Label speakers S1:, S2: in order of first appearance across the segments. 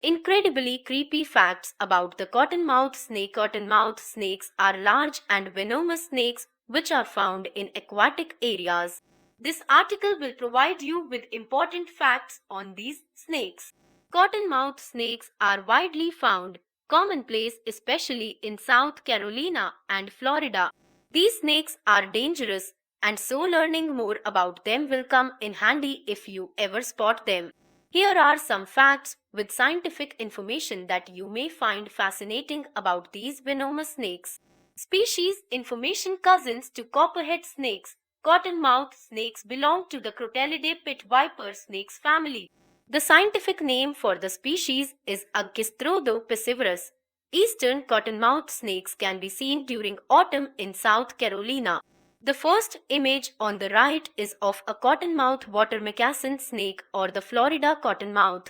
S1: Incredibly creepy facts about the cottonmouth snake. Cottonmouth snakes are large and venomous snakes which are found in aquatic areas. This article will provide you with important facts on these snakes. Cottonmouth snakes are widely found, commonplace especially in South Carolina and Florida. These snakes are dangerous, and so learning more about them will come in handy if you ever spot them. Here are some facts with scientific information that you may find fascinating about these venomous snakes. Species information. Cousins to copperhead snakes. Cottonmouth snakes belong to the Crotalidae pit viper snakes family. The scientific name for the species is Agkistrodon piscivorus. Eastern cottonmouth snakes can be seen during autumn in South Carolina. The first image on the right is of a cottonmouth water moccasin snake or the Florida cottonmouth.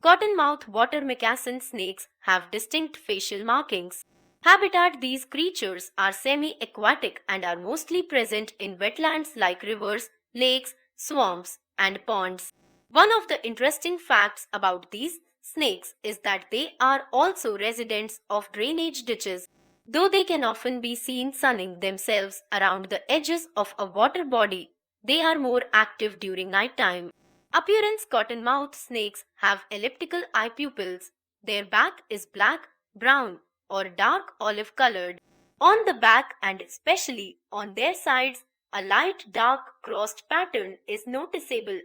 S1: Cottonmouth water moccasin snakes have distinct facial markings. Habitat. These creatures are semi-aquatic and are mostly present in wetlands like rivers, lakes, swamps, and ponds. One of the interesting facts about these snakes is that they are also residents of drainage ditches. Though they can often be seen sunning themselves around the edges of a water body, they are more active during nighttime. Appearance. Cottonmouth snakes have elliptical eye pupils. Their back is black, brown, or dark olive colored. On the back and especially on their sides, a light dark crossed pattern is noticeable.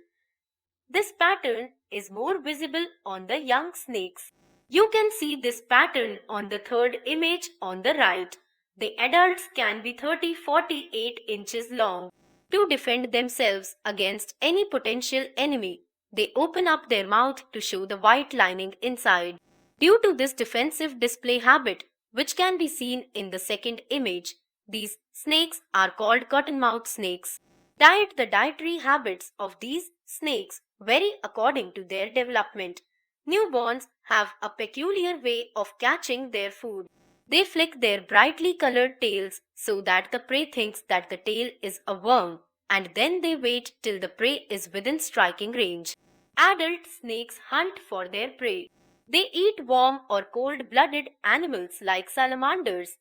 S1: This pattern is more visible on the young snakes. You can see this pattern on the third image on the right. The adults can be 30-48 inches long. To defend themselves against any potential enemy, they open up their mouth to show the white lining inside. Due to this defensive display habit, which can be seen in the second image, these snakes are called cottonmouth snakes. Diet. The dietary habits of these snakes vary according to their development. Newborns have a peculiar way of catching their food. They flick their brightly colored tails so that the prey thinks that the tail is a worm, and then they wait till the prey is within striking range. Adult snakes hunt for their prey. They eat warm or cold-blooded animals like salamanders,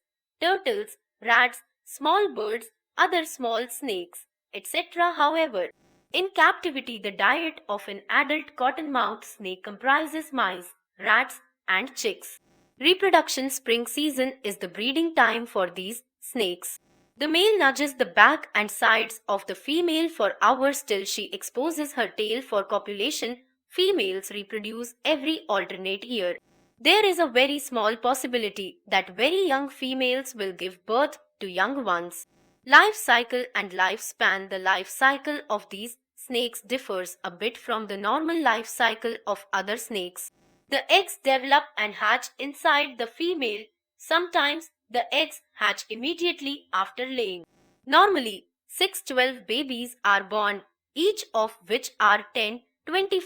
S1: turtles, rats, small birds, other small snakes, etc. However, in captivity, the diet of an adult cottonmouth snake comprises mice, rats, and chicks. Reproduction. Spring season is the breeding time for these snakes. The male nudges the back and sides of the female for hours till she exposes her tail for copulation. Females reproduce every alternate year. There is a very small possibility that very young females will give birth to young ones. Life cycle and lifespan. The life cycle of these snakes differs a bit from the normal life cycle of other snakes. The eggs develop and hatch inside the female. Sometimes the eggs hatch immediately after laying. Normally, 6-12 babies are born, each of which are 10-25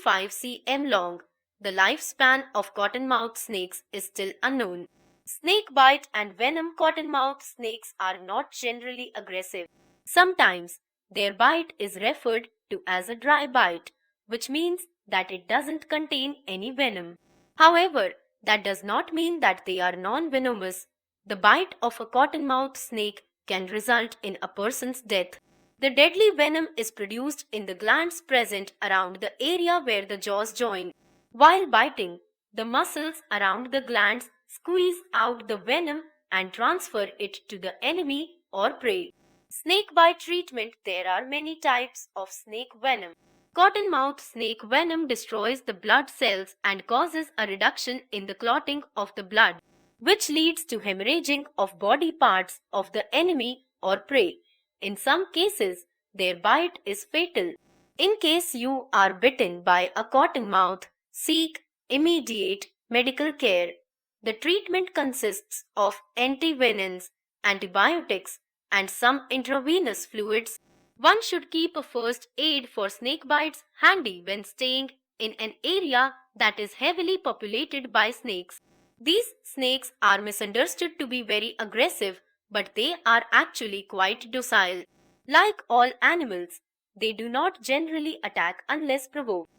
S1: cm long. The lifespan of cottonmouth snakes is still unknown. Snake bite and venom. Cottonmouth snakes are not generally aggressive. Sometimes their bite is referred to as a dry bite, which means that it doesn't contain any venom. However, that does not mean that they are non-venomous. The bite of a cottonmouth snake can result in a person's death. The deadly venom is produced in the glands present around the area where the jaws join. While biting, the muscles around the glands squeeze out the venom and transfer it to the enemy or prey. Snake bite treatment. There are many types of snake venom. Cottonmouth snake venom destroys the blood cells and causes a reduction in the clotting of the blood, which leads to hemorrhaging of body parts of the enemy or prey. In some cases, their bite is fatal. In case you are bitten by a cottonmouth, seek immediate medical care. The treatment consists of antivenins, antibiotics, and some intravenous fluids. One should keep a first aid for snake bites handy when staying in an area that is heavily populated by snakes. These snakes are misunderstood to be very aggressive, but they are actually quite docile. Like all animals, they do not generally attack unless provoked.